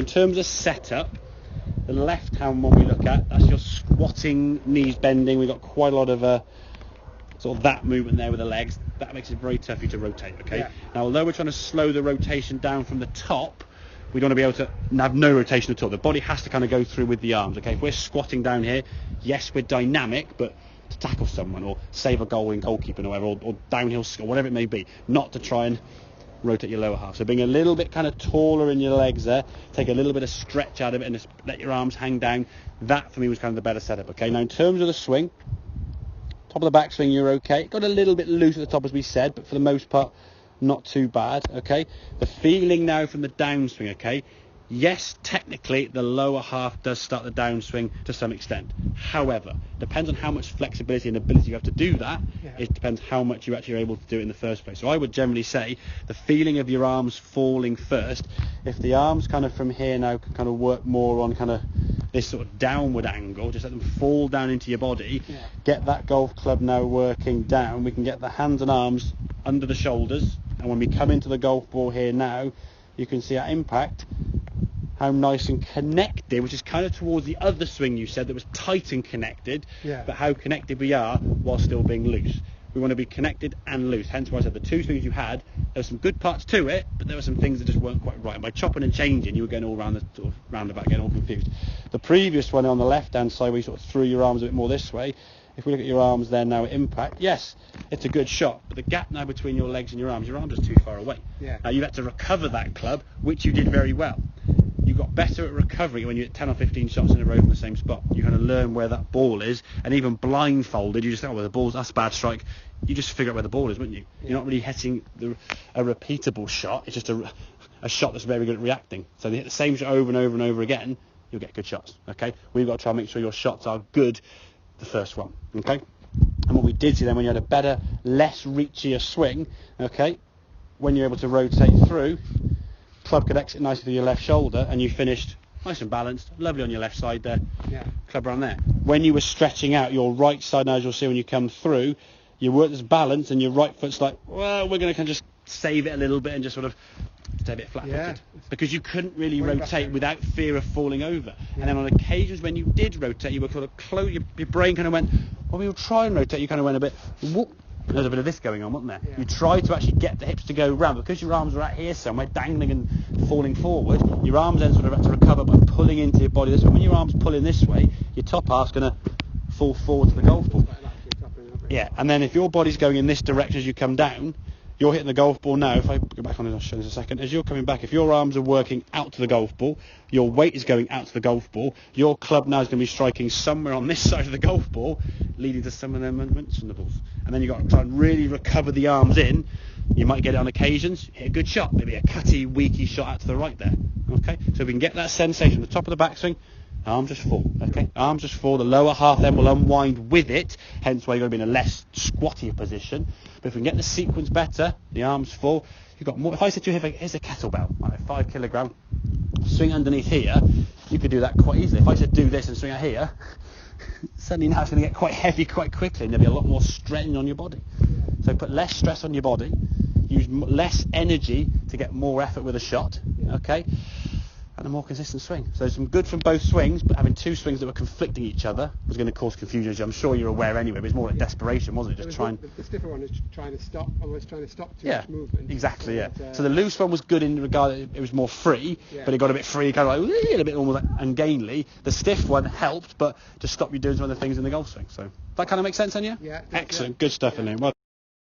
In terms of setup, the left hand one we look at, that's your squatting, knees bending. We've got quite a lot of sort of that movement there with the legs. That makes it very tough for you to rotate, okay? Yeah. Now, although we're trying to slow the rotation down from the top, we don't want to be able to have no rotation at all. The body has to kind of go through with the arms, okay? If we're squatting down here, yes, we're dynamic, but to tackle someone or save a goal in goalkeeping or whatever, or downhill or whatever it may be, not to try and rotate your lower half. So being a little bit kind of taller in your legs there, take a little bit of stretch out of it and just let your arms hang down. That for me was kind of the better setup, okay? Now in terms of the swing, top of the back swing, you're okay. Got a little bit loose at the top, as we said, but for the most part, not too bad, okay? The feeling now from the downswing, okay? Yes, technically, the lower half does start the downswing to some extent. However, depends on how much flexibility and ability you have to do that. Yeah. It depends how much you actually are able to do it in the first place. So I would generally say the feeling of your arms falling first. If the arms kind of from here now can kind of work more on kind of this sort of downward angle, just let them fall down into your body. Yeah. Get that golf club now working down. We can get the hands and arms under the shoulders. And when we come into the golf ball here now, you can see at impact how nice and connected, which is kind of towards the other swing you said that was tight and connected, Yeah. but how connected we are while still being loose. We want to be connected and loose. Hence why I said the two swings you had, there were some good parts to it, but there were some things that just weren't quite right. And by chopping and changing, you were going all around the sort of roundabout, getting all confused. The previous one on the left-hand side, where you sort of threw your arms a bit more this way, if we look at your arms there now at impact, yes, it's a good shot, but the gap now between your legs and your arms are too far away. Yeah. Now you've had to recover that club, which you did very well. You got better at recovery when you hit 10 or 15 shots in a row from the same spot. You kind of learn where that ball is, and even blindfolded, you just think, oh, well, the ball's, that's a bad strike. You just figure out where the ball is, wouldn't you? Yeah. You're not really hitting a repeatable shot. It's just a shot that's very good at reacting. So they hit the same shot over and over and over again, you'll get good shots, okay? We've got to try and make sure your shots are good the first one, okay? And what we did see then, when you had a better, less reachier swing, okay, when you're able to rotate through, club could exit nicely through your left shoulder, and you finished nice and balanced, lovely on your left side there. Yeah. Club around there. When you were stretching out your right side, now as you'll see when you come through, you weren't as balanced, and your right foot's like, well, we're going to kind of just save it a little bit and just sort of stay a bit flat-footed. Yeah. Because you couldn't really Way rotate back. without fear of falling over. Yeah. And then on occasions when you did rotate, you were sort of close, your brain kind of went, well, we'll try and rotate. You kind of went a bit, whoop. There's a bit of this going on, wasn't there? Yeah. You tried to actually get the hips to go round, because your arms were out here somewhere, dangling and falling forward. Your arms then sort of had to recover by pulling into your body this way. When your arms pull in this way, your top half's going to fall forward to the golf ball. Yeah, and then if your body's going in this direction as you come down, you're hitting the golf ball now. If I go back on it, I'll show you in a second. As you're coming back, if your arms are working out to the golf ball, your weight is going out to the golf ball, your club now is going to be striking somewhere on this side of the golf ball, leading to some of them unmentionables. And then you've got to try and really recover the arms in. You might get it on occasions, hit a good shot, maybe a cutty, weaky shot out to the right there. Okay, so if we can get that sensation, the top of the backswing, arms just fall, okay? Arms just fall, the lower half then will unwind with it, hence why you're going to be in a less squattier position. But if we can get the sequence better, the arms fall, you've got more. If I said to you, here's a kettlebell, like 5 kilogram, swing underneath here, you could do that quite easily. If I said do this and swing out here, suddenly now it's going to get quite heavy quite quickly, and there'll be a lot more strain on your body. So put less stress on your body, use less energy to get more effort with a shot, okay? And a more consistent swing. So some good from both swings, but having two swings that were conflicting each other was going to cause confusion, as I'm sure you're aware anyway, but it's more like desperation, wasn't it? Just trying. The stiffer one is trying to stop, almost trying to stop too Yeah, much movement. exactly, yeah. And, So the loose one was good in regard that it was more free, Yeah. but it got a bit free, kind of like a little bit almost like ungainly. The stiff one helped, but to stop you doing some other things in the golf swing. So that kind of makes sense, then, yeah? Yeah. Excellent, good stuff in there. Well